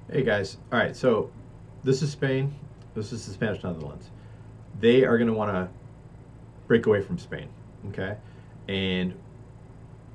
Hey guys, all right, so this is Spain, this is the Spanish Netherlands. They are going to want to break away from Spain, okay? And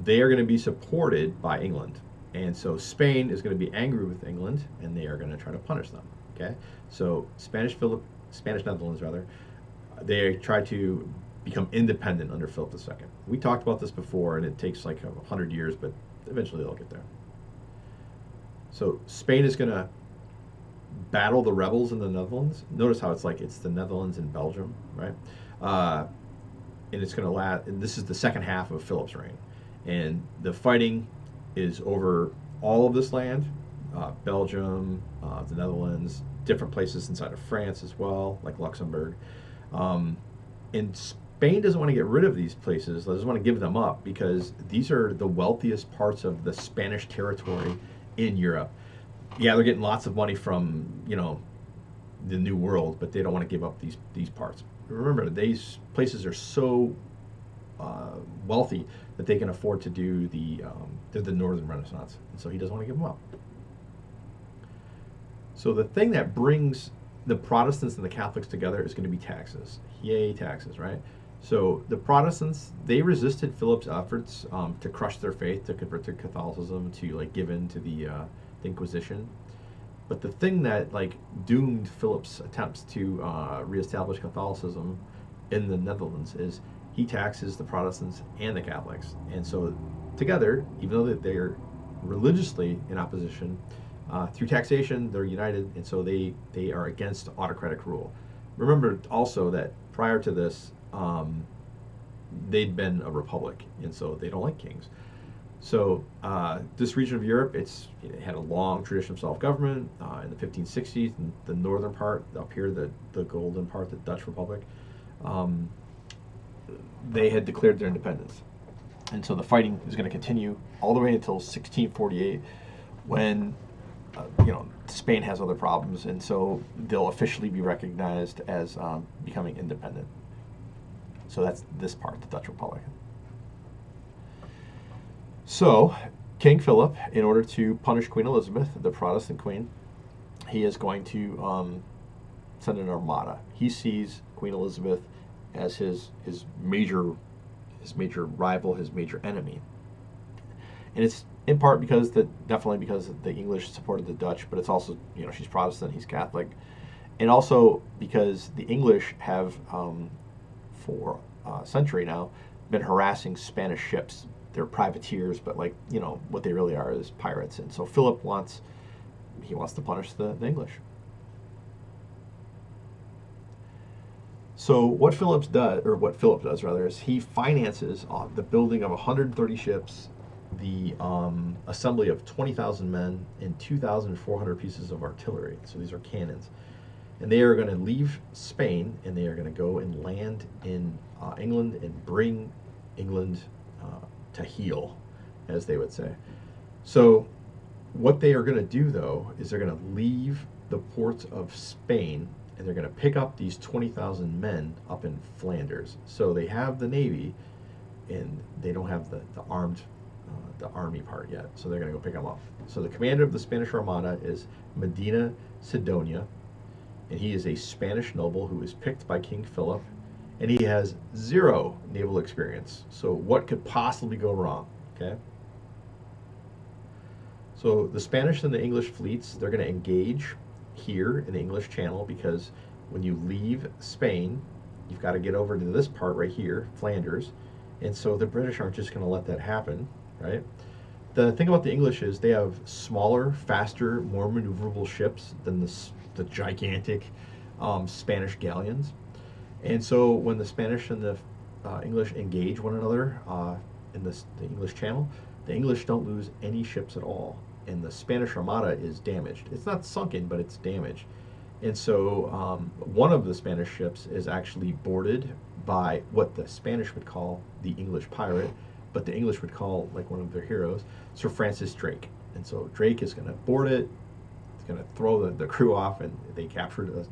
they are going to be supported by England. And so Spain is going to be angry with England and they are going to try to punish them, okay? So Spanish Netherlands rather, they try to become independent under Philip II. We talked about this before and it takes like 100 years, but eventually they'll get there. So Spain is going to battle the rebels in the Netherlands. Notice how it's the Netherlands and Belgium, right? Uh, and it's going to last. And this is the second half of Philip's reign, and the fighting is over all of this land, Belgium, the Netherlands, different places inside of France as well, like Luxembourg. Um, and Spain doesn't want to get rid of these places. Doesn't want to give them up because these are the wealthiest parts of the Spanish territory in Europe. Yeah, they're getting lots of money from the New World, but they don't want to give up these parts. Remember, these places are so wealthy that they can afford to do the Northern Renaissance, and so he doesn't want to give them up. So the thing that brings the Protestants and the Catholics together is going to be taxes. Yay, taxes, right? So the Protestants, they resisted Philip's efforts to crush their faith, to convert to Catholicism, to like give in to the Inquisition. But the thing that like doomed Philip's attempts to reestablish Catholicism in the Netherlands is he taxes the Protestants and the Catholics, and so together, even though they're religiously in opposition, through taxation they're united, and so they are against autocratic rule. Remember also that prior to this, they'd been a republic, and so they don't like kings. So this region of Europe, it had a long tradition of self-government in the 1560s. And the northern part, up here, the golden part, the Dutch Republic, um, they had declared their independence. And so the fighting is going to continue all the way until 1648, when Spain has other problems, and so they'll officially be recognized as becoming independent. So that's this part, the Dutch Republic. So, King Philip, in order to punish Queen Elizabeth, the Protestant queen, he is going to send an armada. He sees Queen Elizabeth as his major rival, his major enemy, and it's in part definitely because the English supported the Dutch, but it's also she's Protestant, he's Catholic, and also because the English have for a century now been harassing Spanish ships. They're privateers, but what they really are is pirates. And so Philip wants to punish the English. So what Philip does rather, is he finances the building of 130 ships, the assembly of 20,000 men, and 2,400 pieces of artillery. So these are cannons, and they are going to leave Spain and they are going to go and land in England and bring England to heel, as they would say. So what they are going to do, though, is they're going to leave the ports of Spain and they're going to pick up these 20,000 men up in Flanders. So they have the navy, and they don't have the army part yet. So they're going to go pick them up. So the commander of the Spanish Armada is Medina Sidonia, and he is a Spanish noble who was picked by King Philip, and he has zero naval experience. So what could possibly go wrong? Okay. So the Spanish and the English fleets, they're going to engage here in the English Channel, because when you leave Spain, you've got to get over to this part right here, Flanders, and so the British aren't just going to let that happen, right? The thing about the English is they have smaller, faster, more maneuverable ships than the gigantic Spanish galleons. And so when the Spanish and the English engage one another in the English Channel, the English don't lose any ships at all, and the Spanish Armada is damaged. It's not sunken, but it's damaged. And so one of the Spanish ships is actually boarded by what the Spanish would call the English pirate, but the English would call, like, one of their heroes, Sir Francis Drake. And so Drake is going to board it. He's going to throw the crew off, and they captured as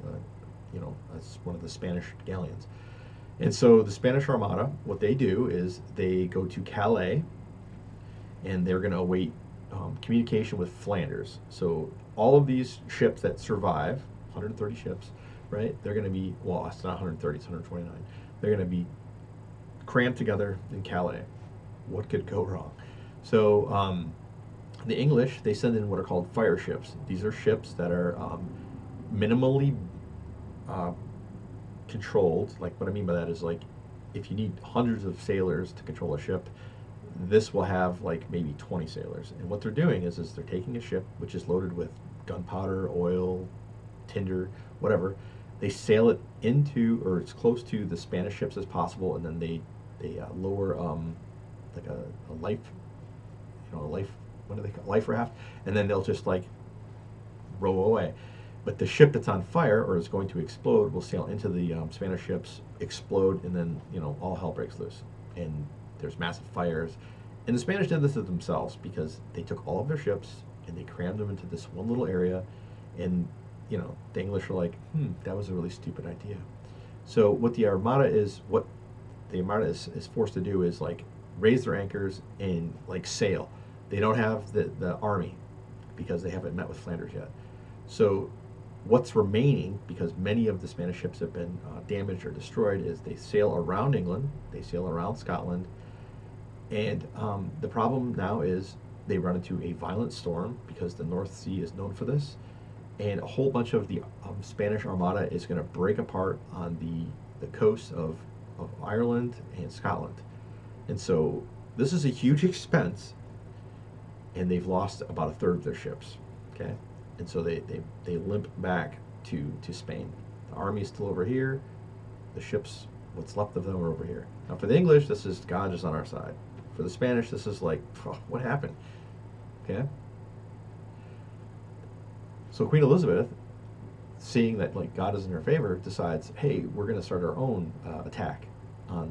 one of the Spanish galleons. And so the Spanish Armada, what they do is they go to Calais, and they're going to await communication with Flanders. So all of these ships that survive, 130 ships, right? They're going to be, well, it's not 130, it's 129. They're going to be crammed together in Calais. What could go wrong? So the English, they send in what are called fire ships. These are ships that are minimally controlled. Like, what I mean by that is, like, if you need hundreds of sailors to control a ship, this will have like maybe 20 sailors. And what they're doing is they're taking a ship which is loaded with gunpowder, oil, tinder, whatever. They sail it into, or as close to, the Spanish ships as possible, and then they lower like a life, a life, what do they call it? Life raft, and then they'll just like row away. But the ship that's on fire or is going to explode will sail into the Spanish ships, explode, and then all hell breaks loose, and there's massive fires. And the Spanish did this to themselves because they took all of their ships and they crammed them into this one little area, and the English were like, that was a really stupid idea. So what the Armada is forced to do is like raise their anchors and like sail. They don't have the army because they haven't met with Flanders yet. So what's remaining, because many of the Spanish ships have been damaged or destroyed, is they sail around England, they sail around Scotland, and the problem now is they run into a violent storm because the North Sea is known for this, and a whole bunch of the Spanish Armada is going to break apart on the coast of Ireland and Scotland. And so this is a huge expense, and they've lost about a third of their ships, okay? And so they limp back to Spain. The army is still over here. The ships, what's left of them, are over here. Now for the English, this is God is on our side. For the Spanish, this is like, what happened? Okay? So Queen Elizabeth, seeing that like God is in her favor, decides, hey, we're going to start our own attack on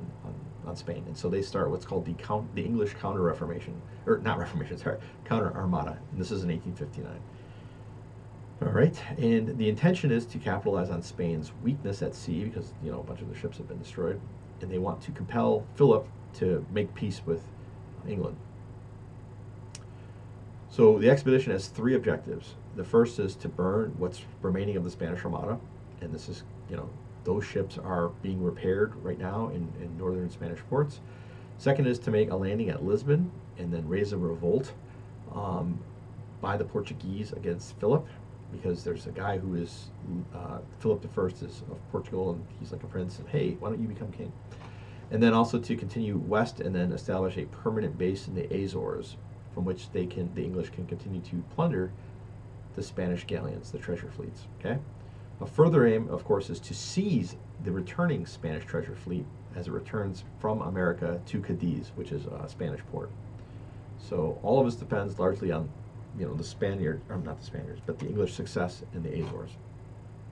Spain. And so they start what's called the English Counter-Reformation, or not Reformation, sorry, Counter-Armada. And this is in 1859. All right, and the intention is to capitalize on Spain's weakness at sea because a bunch of the ships have been destroyed, and they want to compel Philip to make peace with England. So the expedition has three objectives. The first is to burn what's remaining of the Spanish Armada, and this is those ships are being repaired right now in northern Spanish ports. Second is to make a landing at Lisbon and then raise a revolt by the Portuguese against Philip, because there's a guy who is Philip I is of Portugal, and he's like a prince, and hey, why don't you become king? And then also to continue west and then establish a permanent base in the Azores, from which the English can continue to plunder the Spanish galleons, the treasure fleets. Okay. A further aim, of course, is to seize the returning Spanish treasure fleet as it returns from America to Cadiz, which is a Spanish port. So all of this depends largely on the not the Spaniards, but the English success in the Azores.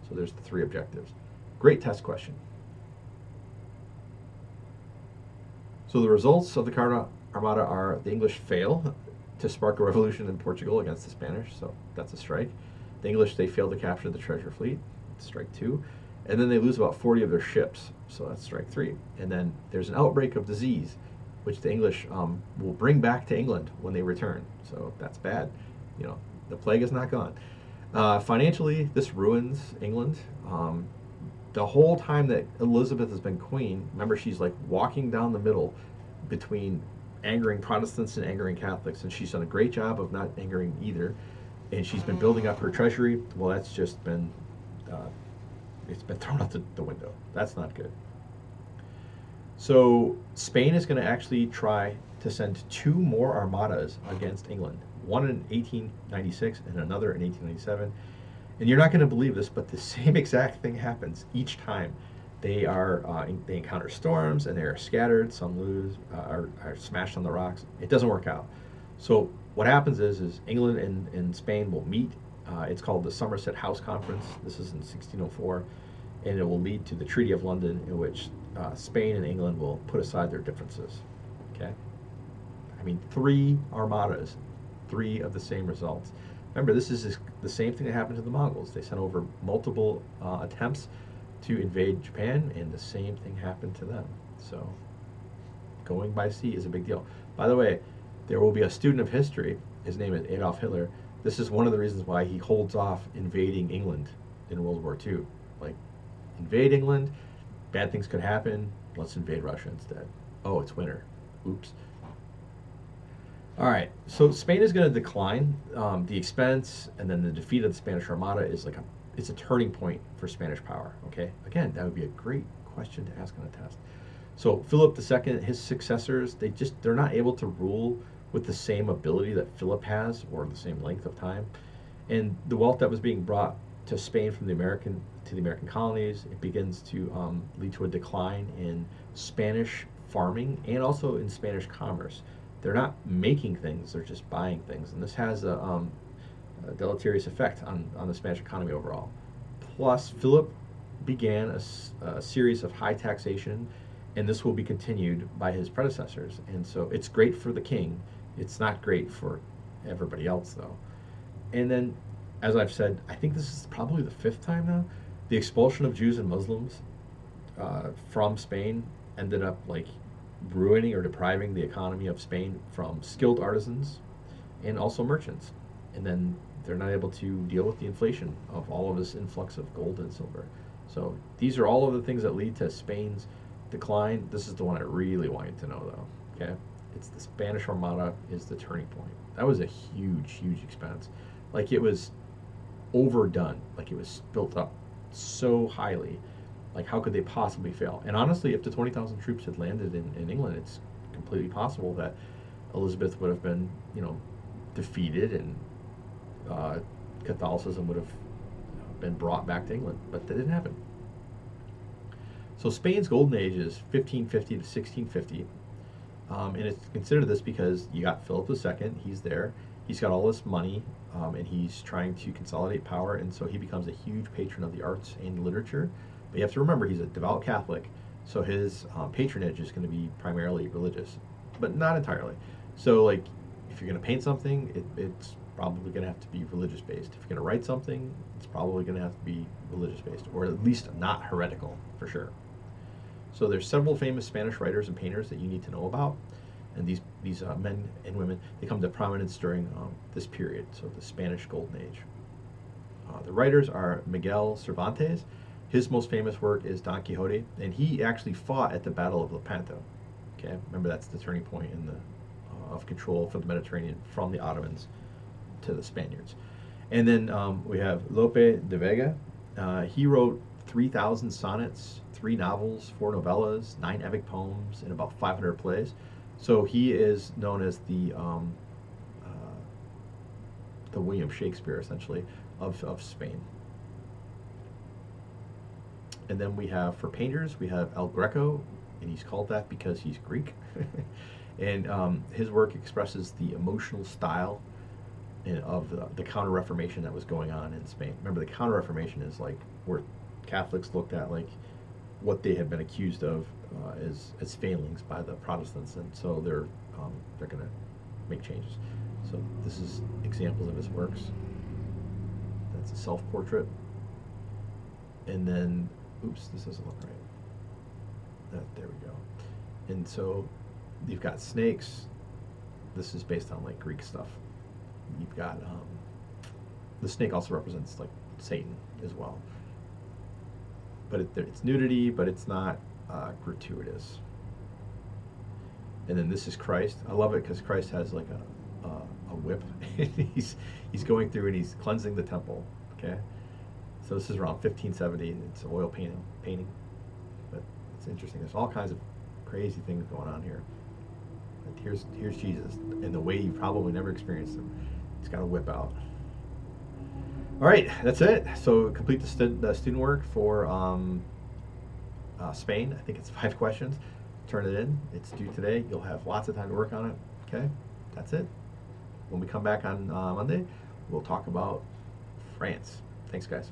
So there's the three objectives. Great test question. So the results of the Counter-Armada are the English fail to spark a revolution in Portugal against the Spanish, so that's a strike. The English, they fail to capture the treasure fleet, strike 2. And then they lose about 40 of their ships, so that's strike 3. And then there's an outbreak of disease, which the English will bring back to England when they return, so that's bad. The plague is not gone. Financially, this ruins England. The whole time that Elizabeth has been queen, remember, she's like walking down the middle between angering Protestants and angering Catholics, and she's done a great job of not angering either. And she's been building up her treasury. Well, that's just been, it's been thrown out the window. That's not good. So Spain is going to actually try to send 2 more armadas against England. One in 1896 and another in 1897. And you're not going to believe this, but the same exact thing happens each time. They encounter storms and they are scattered. Some are smashed on the rocks. It doesn't work out. So what happens is England and Spain will meet. It's called the Somerset House Conference. This is in 1604, and it will lead to the Treaty of London, in which Spain and England will put aside their differences. Okay, I mean, 3 armadas, 3 of the same results. Remember, this is the same thing that happened to the Mongols. They sent over multiple attempts to invade Japan, and the same thing happened to them. So going by sea is a big deal. By the way, there will be a student of history his name is Adolf Hitler. This is one of the reasons why he holds off invading England in World War II. Like, invade England, bad things could happen. Let's invade Russia instead. Oh, it's winter. Oops. All right, so Spain is going to decline. The expense and then the defeat of the Spanish Armada is like it's a turning point for Spanish power. Okay, again, that would be a great question to ask on a test. So Philip II, his successors, they're not able to rule with the same ability that Philip has or the same length of time, and the wealth that was being brought to Spain from the American colonies, it begins to lead to a decline in Spanish farming and also in Spanish commerce. They're not making things; they're just buying things, and this has a deleterious effect on the Spanish economy overall. Plus, Philip began a series of high taxation, and this will be continued by his predecessors. And so it's great for the king. It's not great for everybody else, though. And then, as I've said, I think this is probably the fifth time now, the expulsion of Jews and Muslims from Spain ended up like ruining or depriving the economy of Spain from skilled artisans and also merchants. And then they're not able to deal with the inflation of all of this influx of gold and silver. So these are all of the things that lead to Spain's decline. This is the one I really want you to know, though. Okay, it's the Spanish Armada is the turning point. That was a huge, huge expense. Like, it was overdone. Like, it was built up so highly. Like, how could they possibly fail? And honestly, if the 20,000 troops had landed in England, it's completely possible that Elizabeth would have been, defeated, and Catholicism would have been brought back to England. But that didn't happen. So Spain's golden age is 1550 to 1650. And it's considered this because you got Philip II. He's there. He's got all this money, and he's trying to consolidate power. And so he becomes a huge patron of the arts and literature. But you have to remember, he's a devout Catholic, so his patronage is going to be primarily religious, but not entirely. So, like, if you're going to paint something, it's probably going to have to be religious based. If you're going to write something, it's probably going to have to be religious based, or at least not heretical, for sure. So there's several famous Spanish writers and painters that you need to know about, and these men and women, they come to prominence during this period, so the Spanish Golden Age. The writers are Miguel Cervantes. His most famous work is Don Quixote, and he actually fought at the Battle of Lepanto. Okay, remember, that's the turning point in the of control for the Mediterranean from the Ottomans to the Spaniards. And then we have Lope de Vega. He wrote 3,000 sonnets, 3 novels, 4 novellas, 9 epic poems, and about 500 plays. So he is known as the William Shakespeare, essentially, of Spain. And then we have, for painters, we have El Greco, and he's called that because he's Greek. And his work expresses the emotional style of the Counter-Reformation that was going on in Spain. Remember, the Counter-Reformation is like where Catholics looked at like what they had been accused of as failings by the Protestants, and so they're going to make changes. So this is examples of his works. That's a self-portrait. And then, oops, this doesn't look right. There we go. And so you've got snakes. This is based on like Greek stuff. You've got the snake also represents like Satan as well. But it's nudity, but it's not gratuitous. And then this is Christ. I love it because Christ has like a whip. he's going through and he's cleansing the temple. Okay. So this is around 1570. It's an oil painting, but it's interesting. There's all kinds of crazy things going on here. But here's Jesus in the way you probably never experienced him. He's got a whip out. All right, that's it. So complete the student work for Spain. I think it's 5 questions. Turn it in. It's due today. You'll have lots of time to work on it. Okay, that's it. When we come back on Monday, we'll talk about France. Thanks, guys.